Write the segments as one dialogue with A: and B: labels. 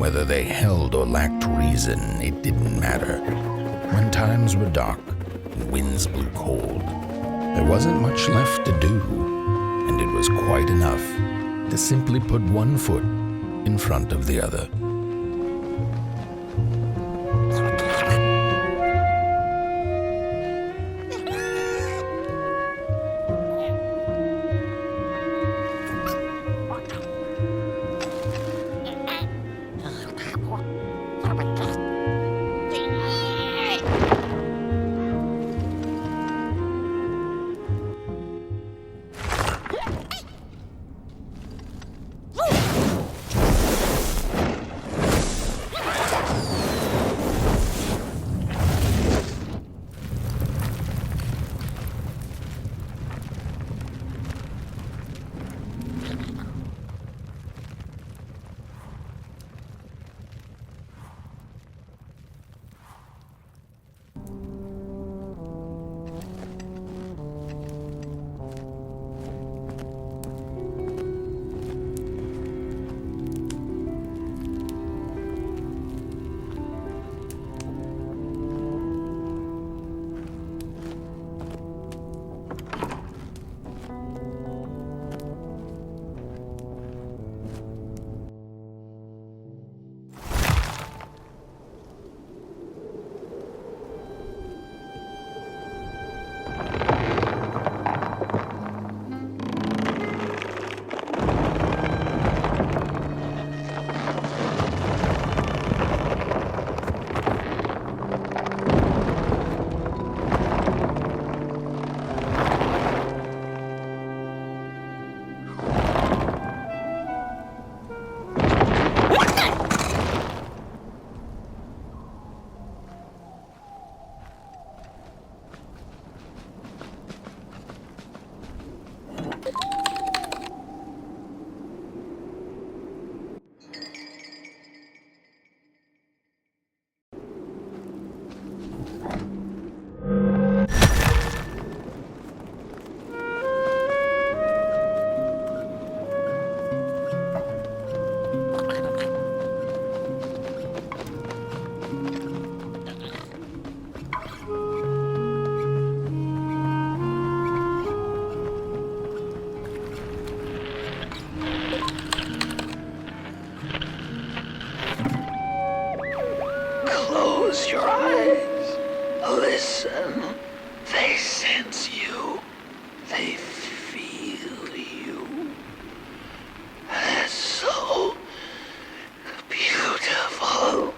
A: Whether they held or lacked reason, it didn't matter. When times were dark and winds blew cold, there wasn't much left to do, and it was quite enough to simply put one foot in front of the other.
B: Close your eyes. Listen. They sense you. They feel you. That's so beautiful.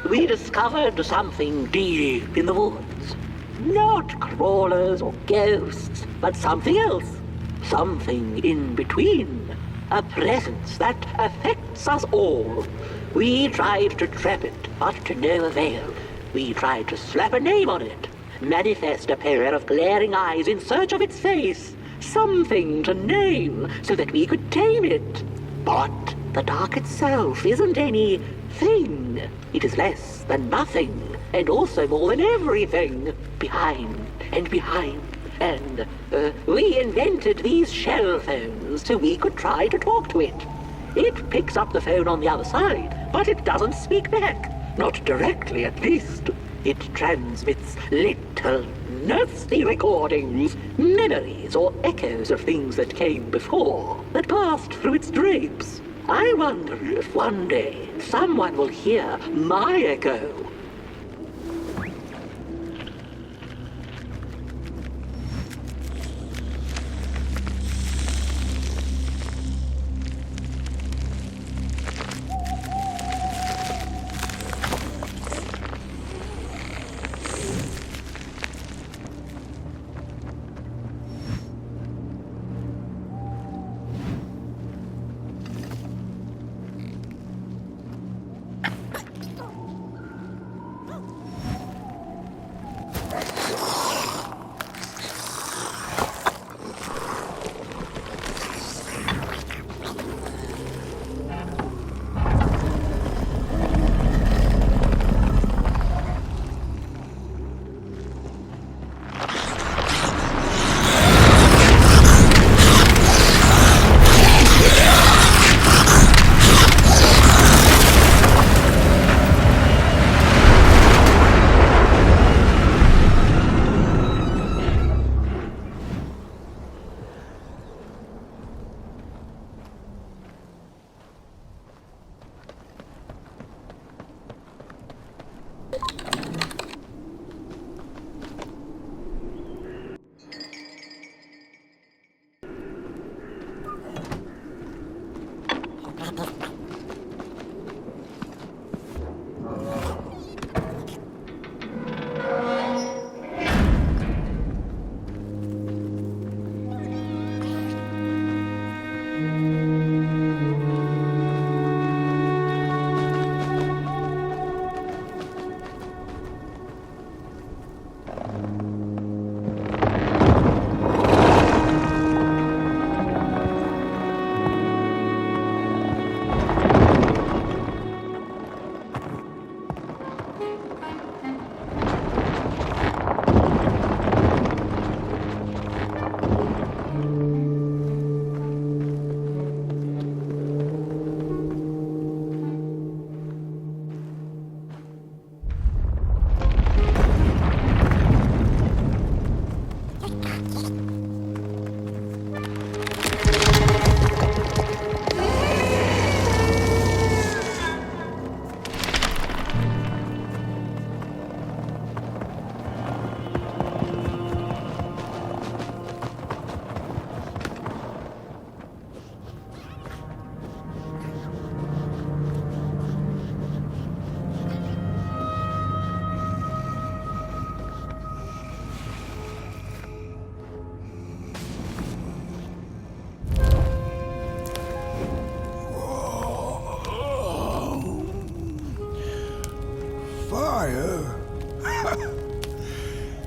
B: we discovered something deep in the woods. Not crawlers or ghosts, but something else. Something in between. A presence that affects us all. We tried to trap it, but to no avail. We tried to slap a name on it. Manifest a pair of glaring eyes in search of its face. Something to name, so that we could tame it. But the dark itself isn't any thing. It is less than nothing, and also more than everything. Behind and behind. And we invented these Shellphones so we could try to talk to it. It picks up the phone on the other side, but it doesn't speak back. Not directly, at least. It transmits little, nasty recordings, memories or echoes of things that came before, that passed through its drapes. I wonder if one day someone will hear my echo.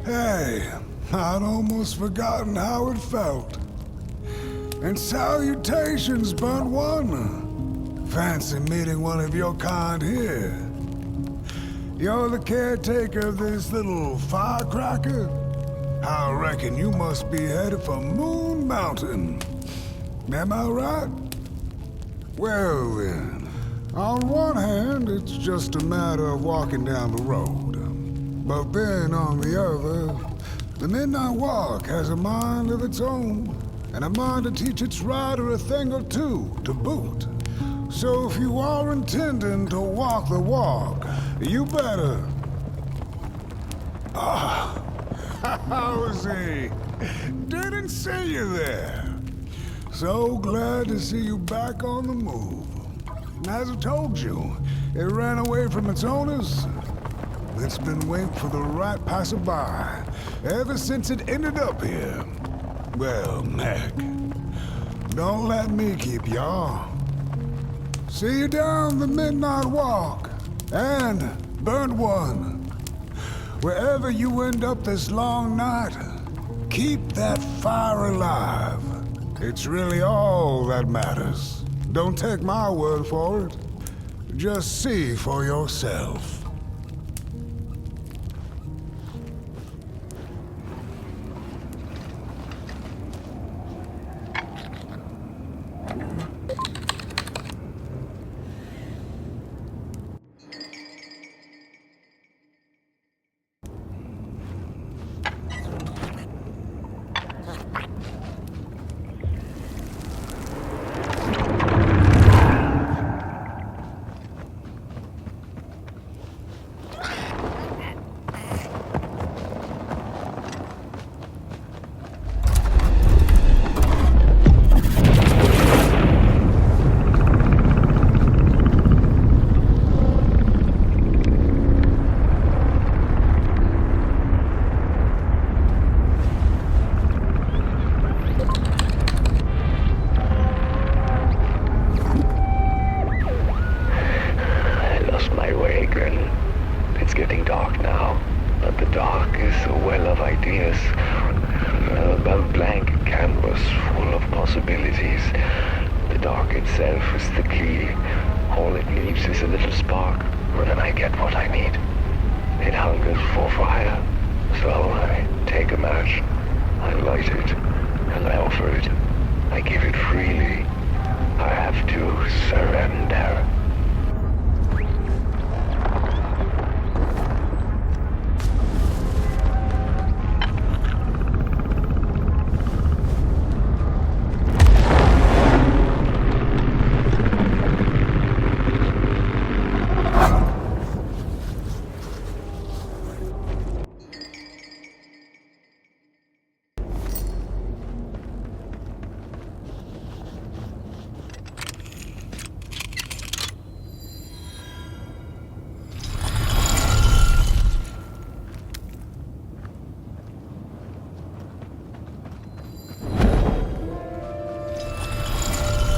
C: Hey, I'd almost forgotten how it felt. And salutations, burnt one. Fancy meeting one of your kind here. You're the caretaker of this little firecracker? I reckon you must be headed for Moon Mountain. Am I right? Well then, on one hand, it's just a matter of walking down the road. But then on the other, the Midnight Walk has a mind of its own, and a mind to teach its rider a thing or two to boot. So if you are intending to walk the walk, you better... Ah, how's he? Didn't see you there. So glad to see you back on the move. As I told you, It ran away from its owners. It's been waiting for the right passerby ever since it ended up here. Well, Mac, don't let me keep y'all. See you down the Midnight Walk and Burnt One. Wherever you end up this long night, keep that fire alive. It's really all that matters. Don't take my word for it. Just see for yourself.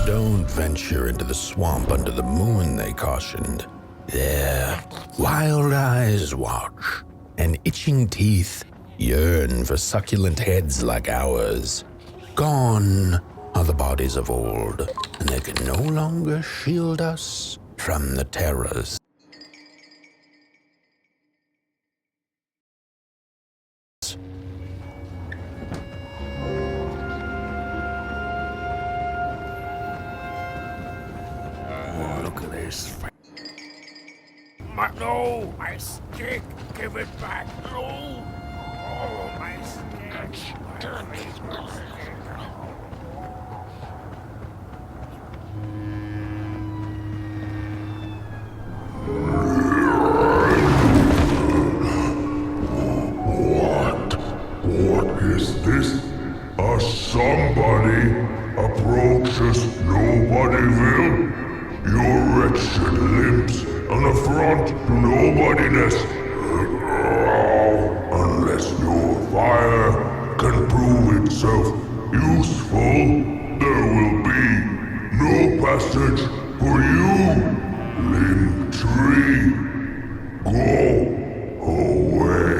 A: Don't venture into the swamp under the moon, they cautioned. There, wild eyes watch, and itching teeth yearn for succulent heads like ours. Gone are the bodies of old, and they can no longer shield us from the terrors.
D: No, my stick! Give it back! No! Oh, my stick! Where is my stick?
E: What is this? A somebody approaches Nobodyville? Your wretched limbs an affront to nobodiness. Unless your fire can prove itself useful, there will be no passage for you, limb tree. Go away.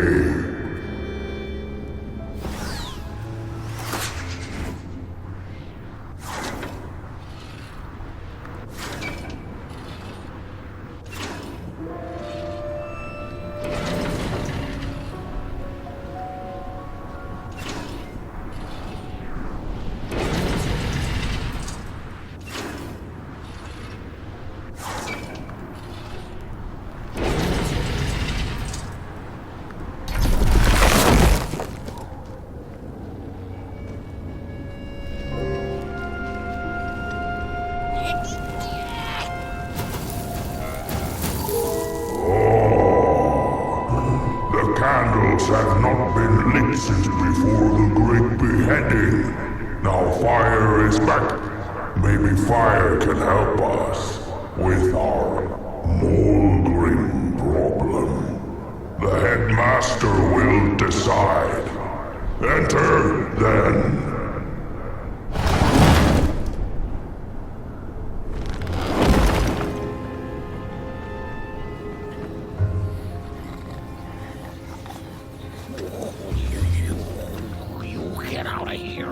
E: Candles have not been lit since before the great beheading. Now fire is back. Maybe fire can help us with our Molgrim problem. The headmaster will decide. Enter, then.
D: You get out of here.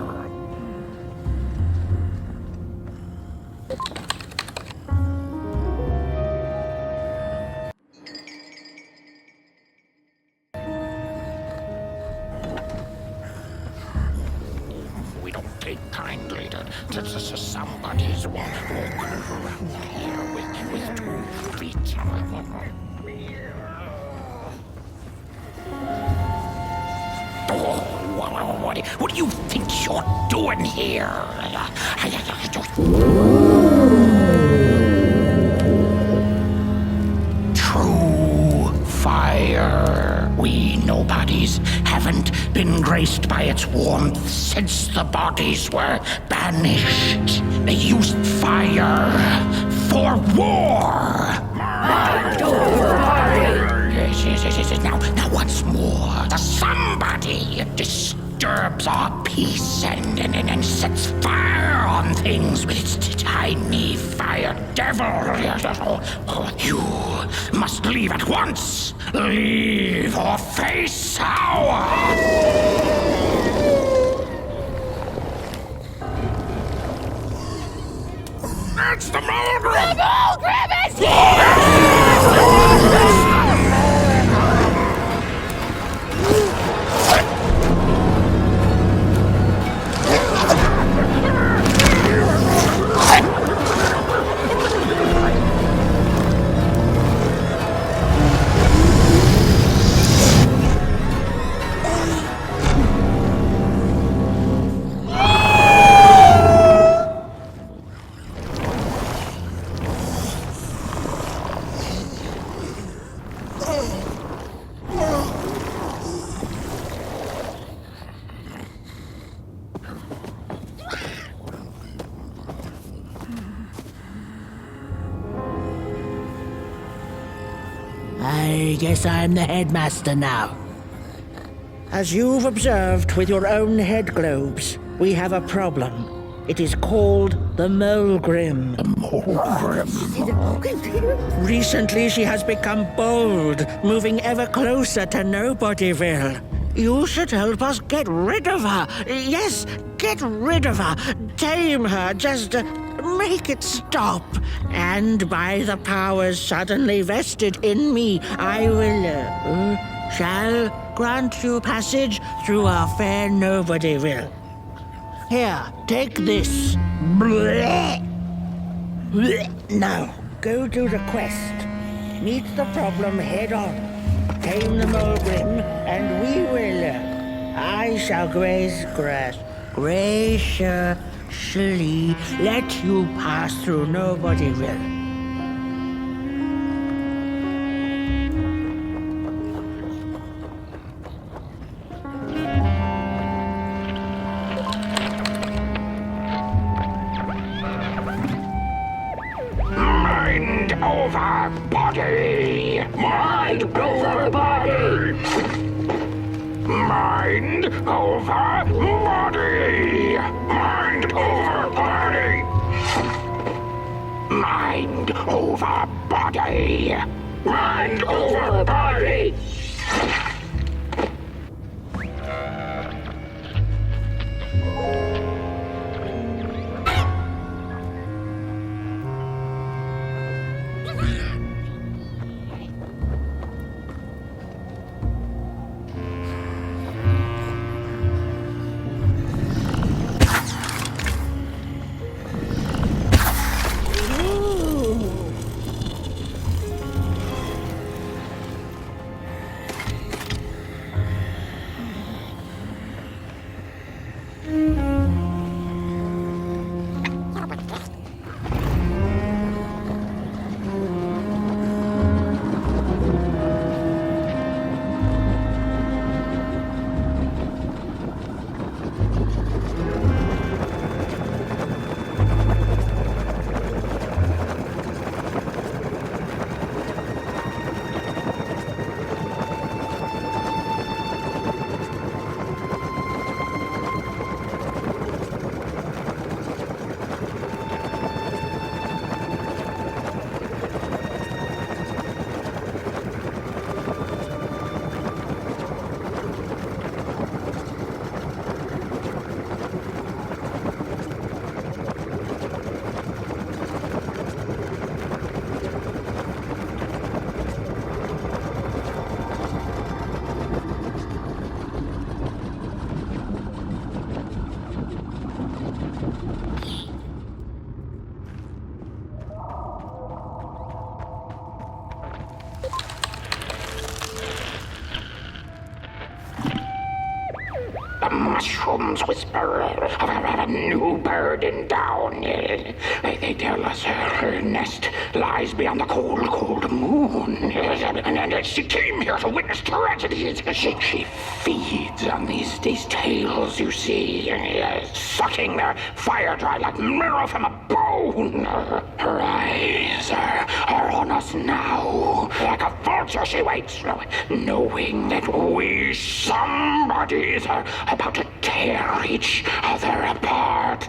D: We don't take kindly to somebody's walking around here with 2 feet. What do you think you're doing here? True fire. We nobodies haven't been graced by its warmth since the bodies were banished. They used fire for war. Yes. Now once more, the somebody disturbs our peace and sets fire on things with its tiny fire devil. You must leave at once. Leave or face our... It's the Molgrim!
F: The Molgrim is here!
G: I guess I'm the headmaster now. As you've observed with your own head globes, we have a problem. It is called the Molgrim. Recently she has become bold, moving ever closer to Nobodyville. You should help us get rid of her. Yes, get rid of her. Tame her, just make it stop. And by the powers suddenly vested in me, I will, shall grant you passage through our fair Nobodyville. Here, take this. Now, go do the quest. Meet the problem head on. Tame the Molgrim, and we will. I shall graciously let you pass through Nobodyville.
D: Mind over body! Mind over body! Mind over body! Mind over body! Mind over body! Mind over body!
F: mushrooms whisper of a new bird in down. They tell us her nest lies beyond the cold, cold moon. And she came here to witness tragedies. She feeds on these tales, you see, sucking their fire dry like marrow from a bone. Her eyes are on us now. Like a vulture she waits, knowing that we somebodies are about to tear each other apart.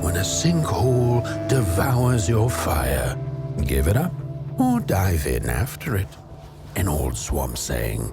A: When a sinkhole devours your fire, give it up or dive in after it. An old swamp saying.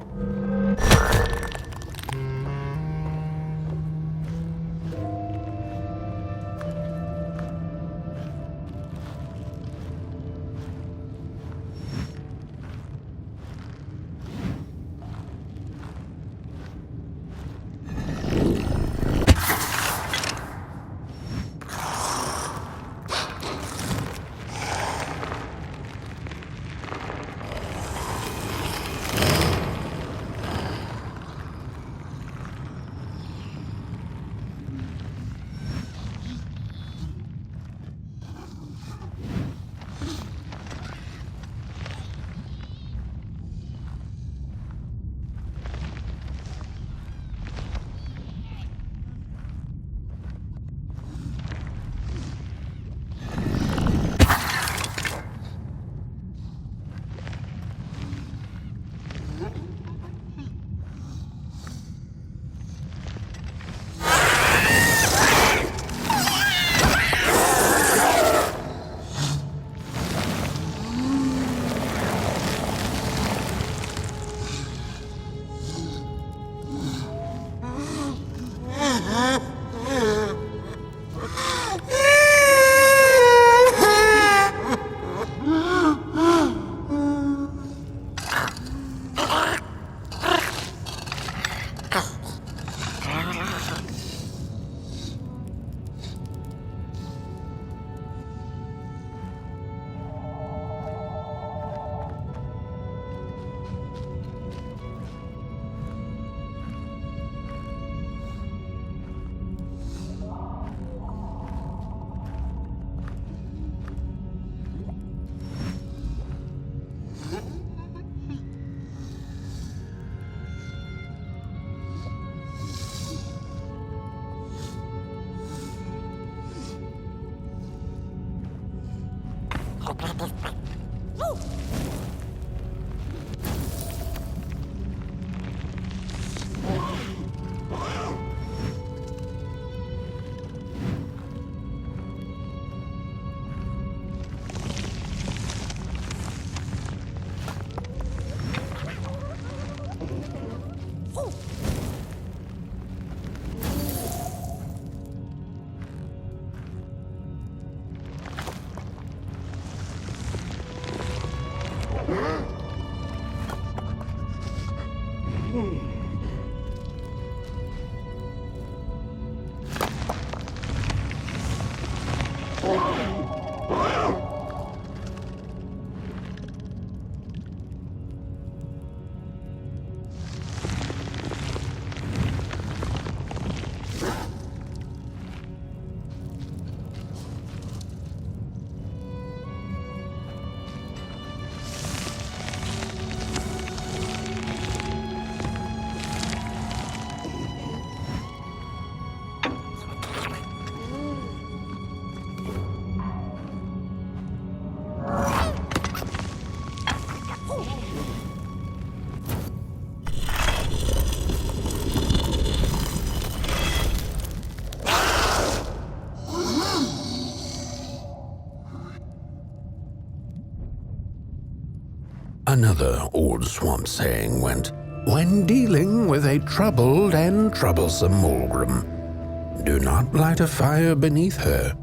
A: Another old swamp saying went, when dealing with a troubled and troublesome Molgrim, do not light a fire beneath her,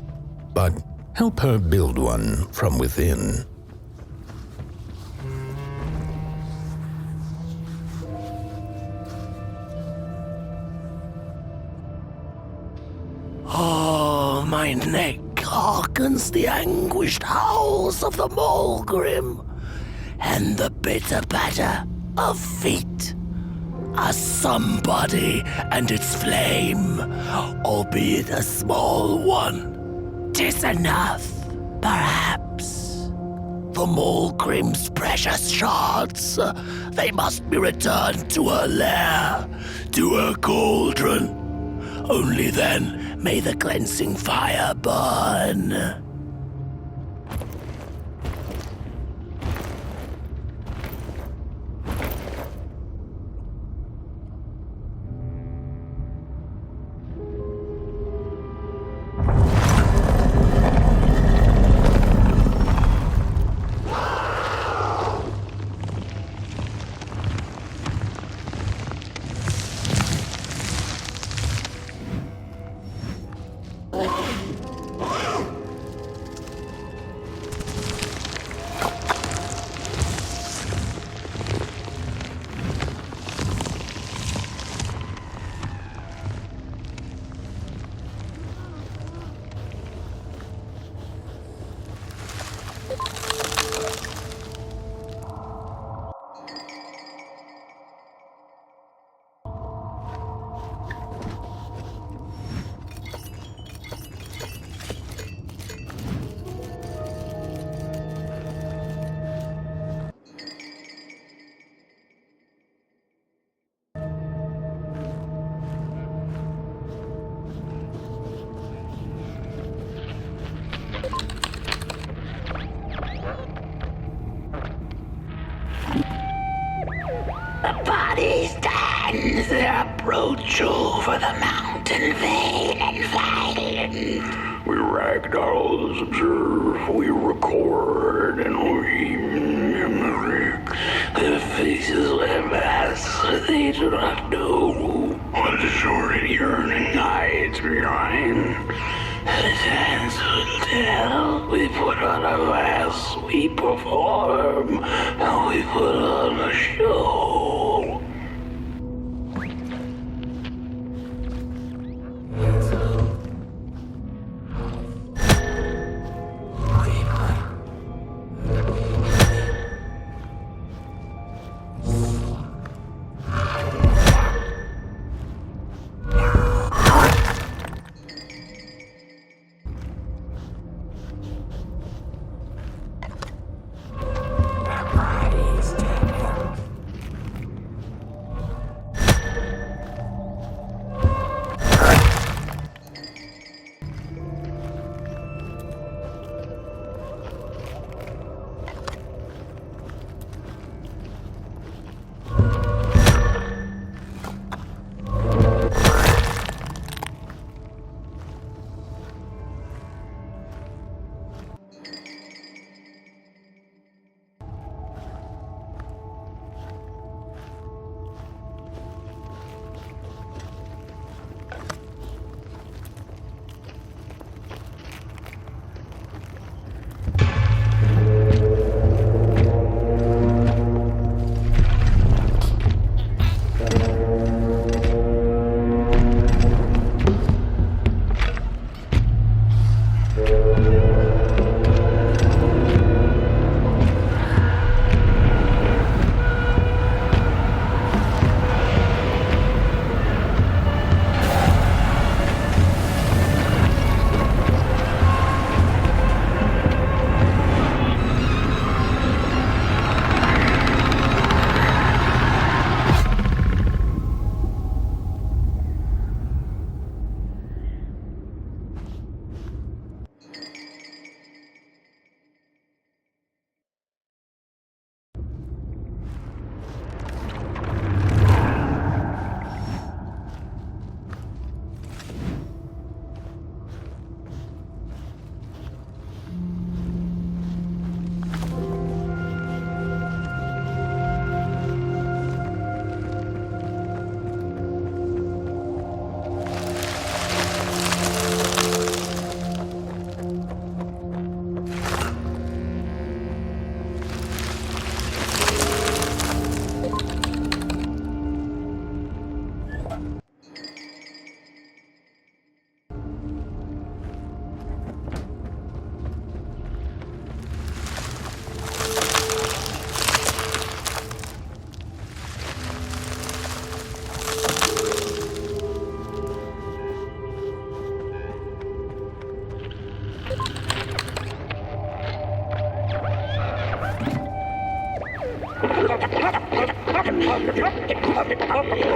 A: but help her build one from within.
H: Oh, my neck hearkens the anguished howls of the Molgrim, and the bitter patter of feet. A somebody and its flame, albeit a small one. 'Tis enough, perhaps. The Molgrim's precious shards, they must be returned to her lair, to her cauldron. Only then may the cleansing fire burn.
F: Body stands their approach over the mountain vale and violent. We ragdolls observe, we record, and we mimic. Their faces wear masks they do not know. What the sordid yearning hides behind. The dance will tell. We put on a mask, we perform, and we put on a show.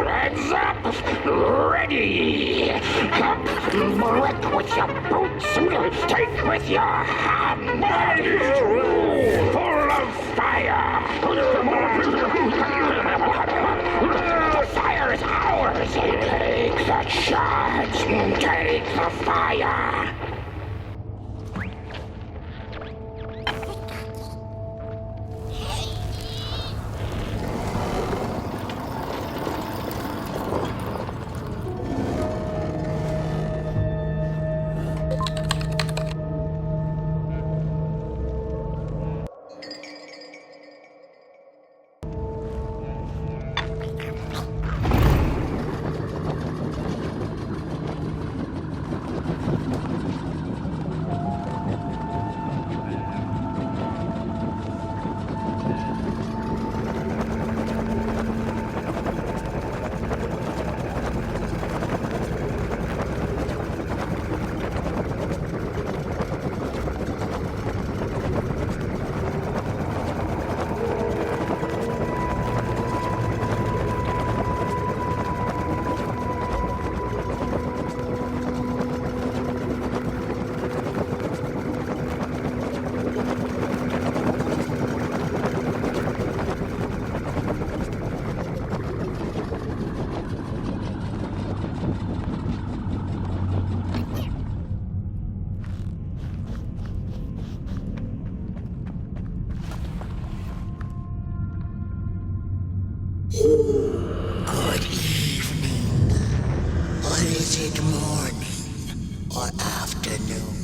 F: Heads up! Ready! Up! Break with your boots! Take with your hands! Full of fire! The fire is ours! Take the charge! Take the fire!
H: Good evening. Or is it morning or afternoon?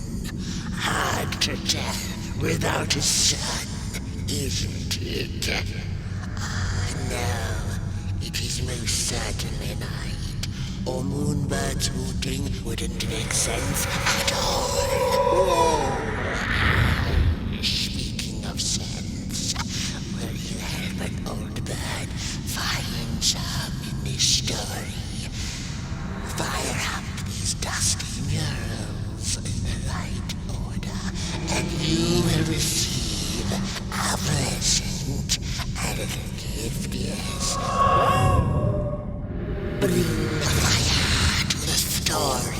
H: Hard to tell without a sun, isn't it? No, it is most certainly night. Or moonbirds hooting wouldn't make sense at all. Speaking of sense, will you help an old bird find some in this story? Fire up these dusty murals in the right order, and you will receive a present, a little gift, yes. Bring the fire to the story.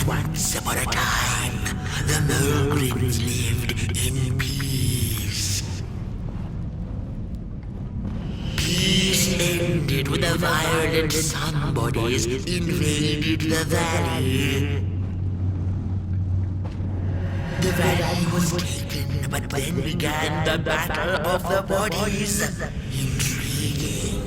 H: Once upon a time, the Molgrims lived in peace. Peace ended when the violent somebodies invaded the valley. The valley was taken, but then began the Battle of the Bodies. Intriguing.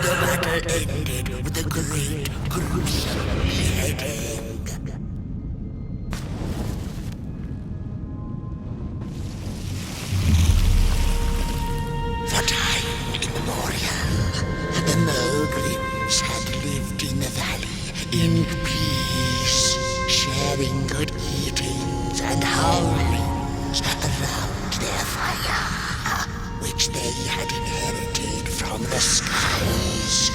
H: The battle ended with a great, gruesome beheading. For time immemorial, the Molgrims had lived in the valley in peace, sharing good eatings and howlings around their fire, which they had inherited from the skies.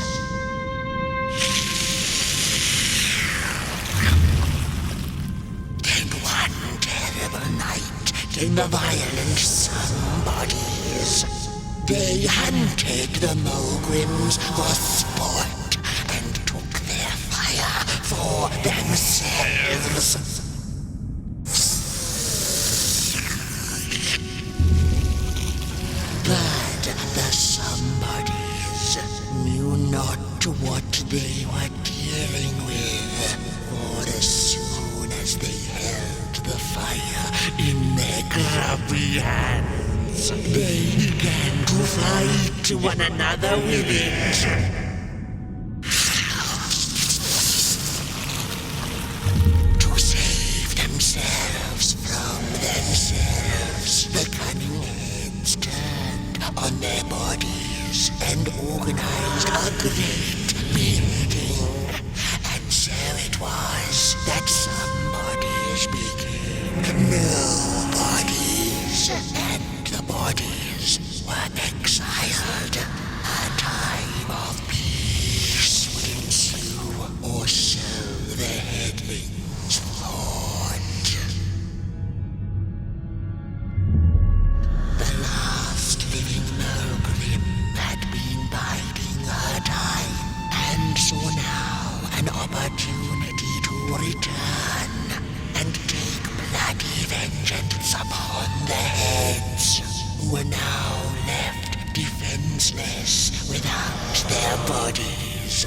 H: Then one terrible night came the violent somebodies. They hunted the Molgrims for sport and took their fire for themselves. But the somebodies knew not what they were dealing with, for as soon as they held the fire in their grubby hands, they began to fight one another with it. To save themselves from themselves, the cunning heads turned on their bodies and organized a great meeting. And so it was that somebodies became nobodies, and the bodies were exiled. A time of peace would ensue. bodies.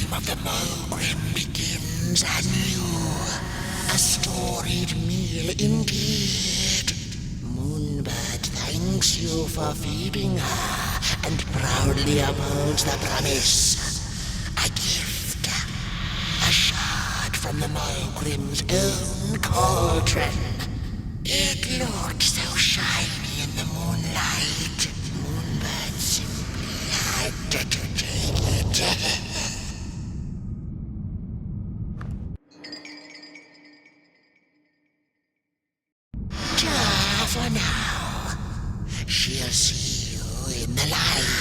H: Of the Molgrim begins anew. A storied meal indeed. Moonbird thanks you for feeding her and proudly upholds the promise. A gift. A shard from the Molgrim's own cauldron. It looked so shiny in the moonlight. Moonbird simply had to take it. For now, she'll see you in the light.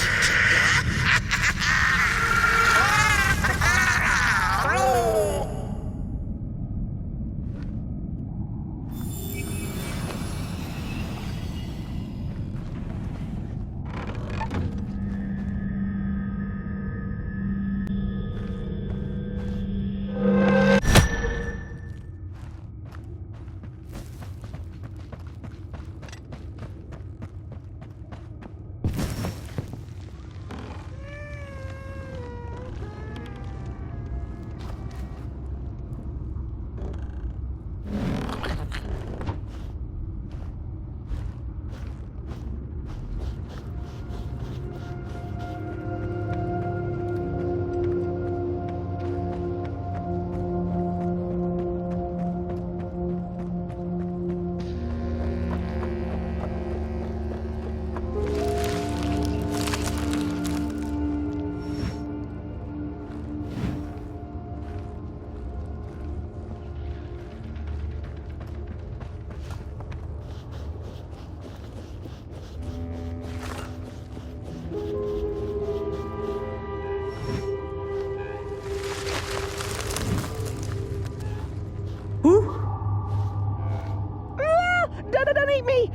G: Don't eat me!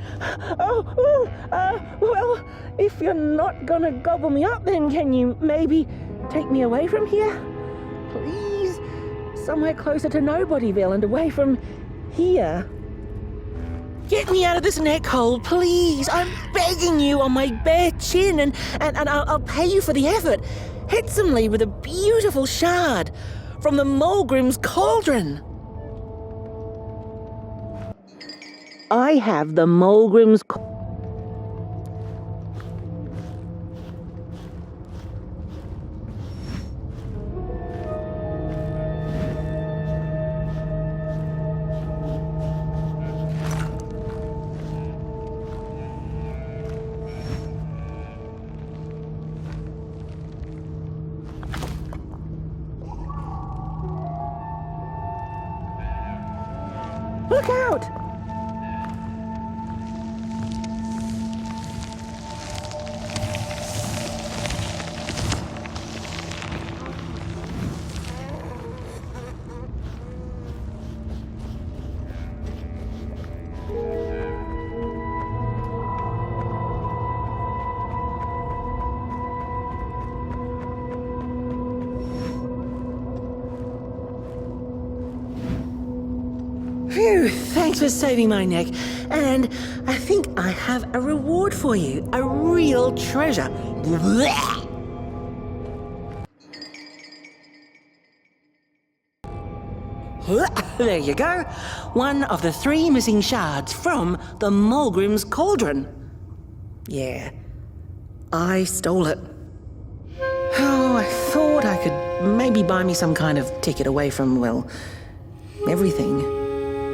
G: Well, if you're not gonna gobble me up, then can you maybe take me away from here? Please? Somewhere closer to Nobodyville and away from here. Get me out of this neck hole, please! I'm begging you on my bare chin, and I'll pay you for the effort. Handsomely with a beautiful shard from the Molgrim's cauldron. I have the Molgrim's Look out! Phew, thanks for saving my neck. And I think I have a reward for you. A real treasure. Blech. There you go. One of the 3 missing shards from the Molgrim's cauldron. Yeah, I stole it. Oh, I thought I could maybe buy me some kind of ticket away from, well, everything.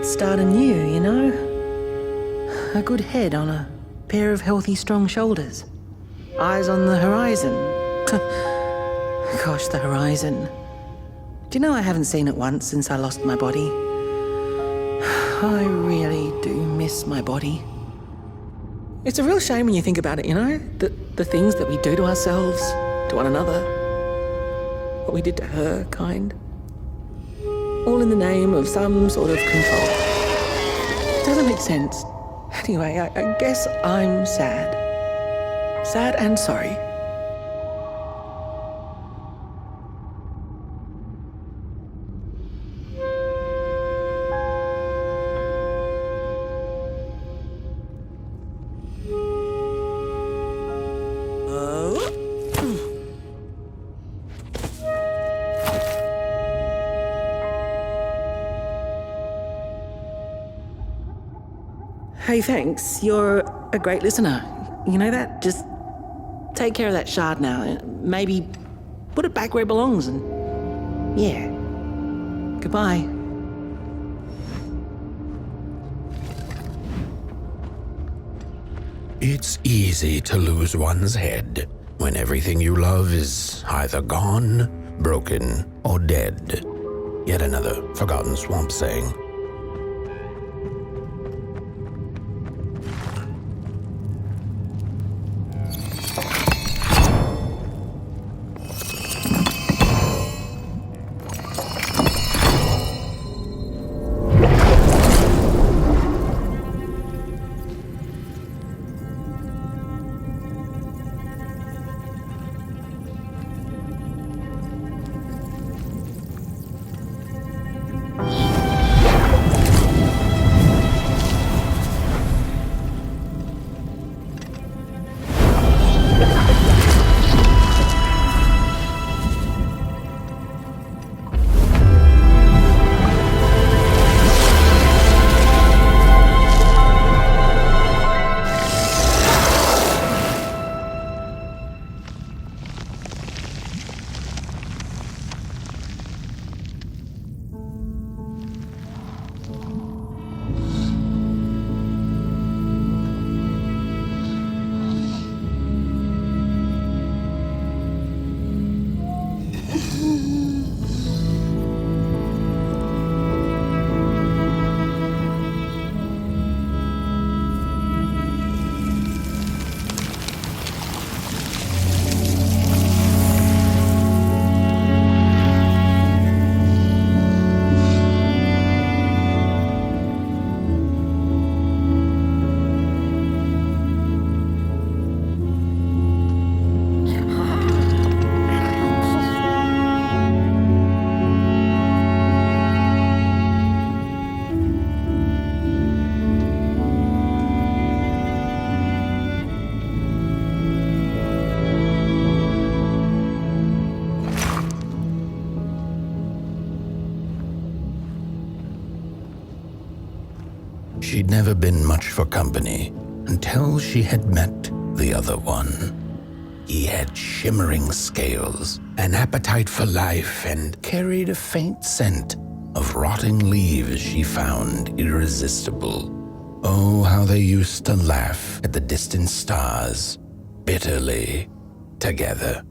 G: Start anew, you know? A good head on a pair of healthy, strong shoulders. Eyes on the horizon. Gosh, the horizon. Do you know I haven't seen it once since I lost my body? I really do miss my body. It's a real shame when you think about it, you know? The things that we do to ourselves, to one another. What we did to her, kind. All in the name of some sort of control. It doesn't make sense. Anyway, I guess I'm sad. Sad and sorry.
I: Hey, thanks. You're a great listener. You know that? Just take care of that shard now. Maybe put it back where it belongs and... yeah. Goodbye.
A: It's easy to lose one's head when everything you love is either gone, broken, or dead. Yet another forgotten swamp saying. She'd never been much for company until she had met the other one. He had shimmering scales, an appetite for life, and carried a faint scent of rotting leaves she found irresistible. Oh, how they used to laugh at the distant stars, bitterly, together.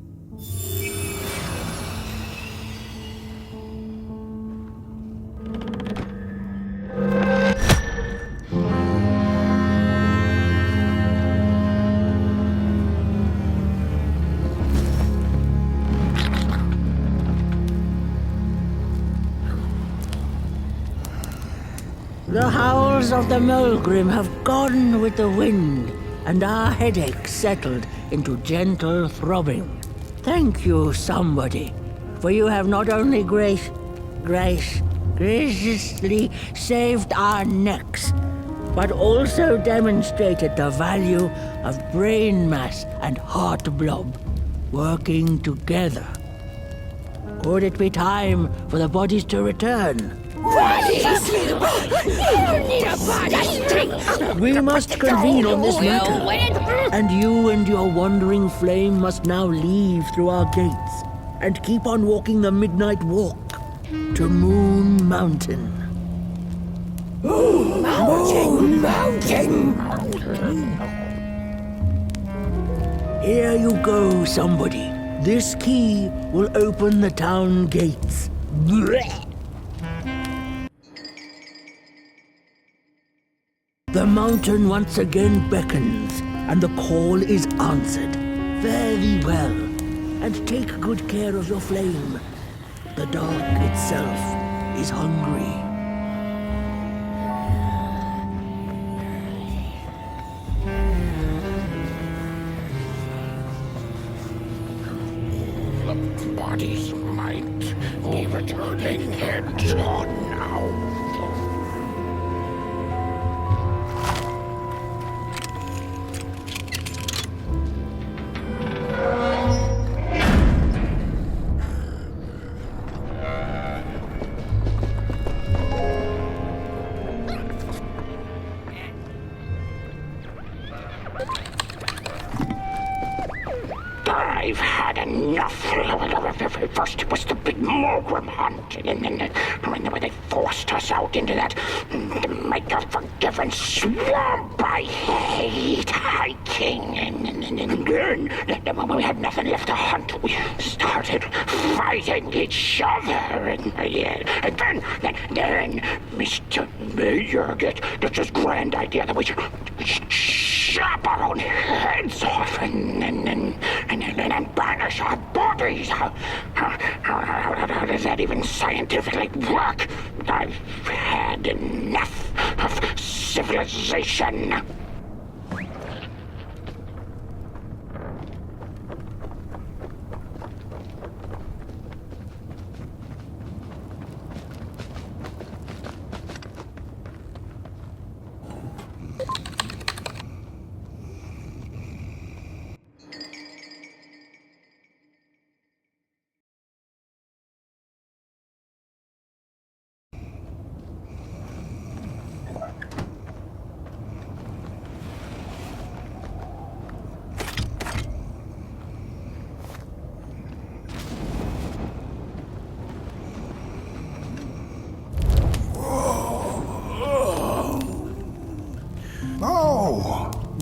G: The howls of the Molgrim have gone with the wind, and our headaches settled into gentle throbbing. Thank you, somebody, for you have not only graciously saved our necks, but also demonstrated the value of brain mass and heart blob working together. Could it be time for the bodies to return? We must convene on this matter, and you and your wandering flame must now leave through our gates and keep on walking the midnight walk to Moon Mountain.
H: Moon Mountain!
G: Here you go, somebody. This key will open the town gates. The mountain once again beckons, and the call is answered. Fare thee well, and take good care of your flame. The dark itself is hungry.
F: The bodies might be returning heads on now. enough. First it was the big Molgrim hunt, and then when they forced us out into that make-a-forgiven swamp I hate hiking, and then when we had nothing left to hunt, we started fighting each other, and then Mr. Mayor gets this grand idea that we should chop our own heads off and banish our bodies. How does that even scientifically work? I've had enough of civilization.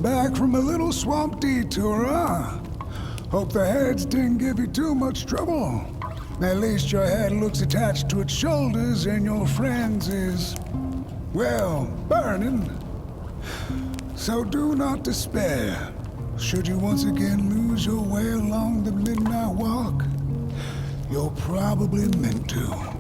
C: Back from a little swamp detour, huh? Hope the heads didn't give you too much trouble. At least your head looks attached to its shoulders and your friend's is, well, burning. So do not despair. Should you once again lose your way along the midnight walk, you're probably meant to.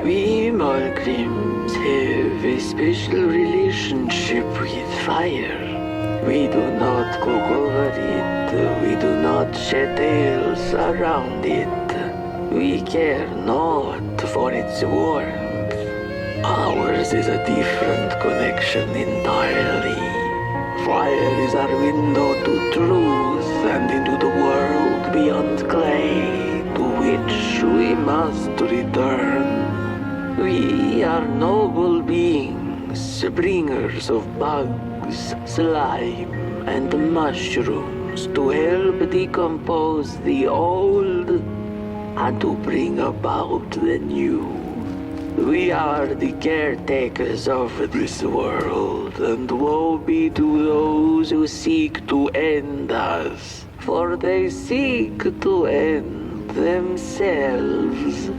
B: We Molgrims have a special relationship with fire. We do not cook over it, we do not shed tales around it. We care not for its warmth. Ours is a different connection entirely. Fire is our window to truth and into the world beyond clay, to which we must return. We are noble beings, bringers of bugs, slime, and mushrooms to help decompose the old and to bring about the new. We are the caretakers of this world, and woe be to those who seek to end us, for they seek to end themselves.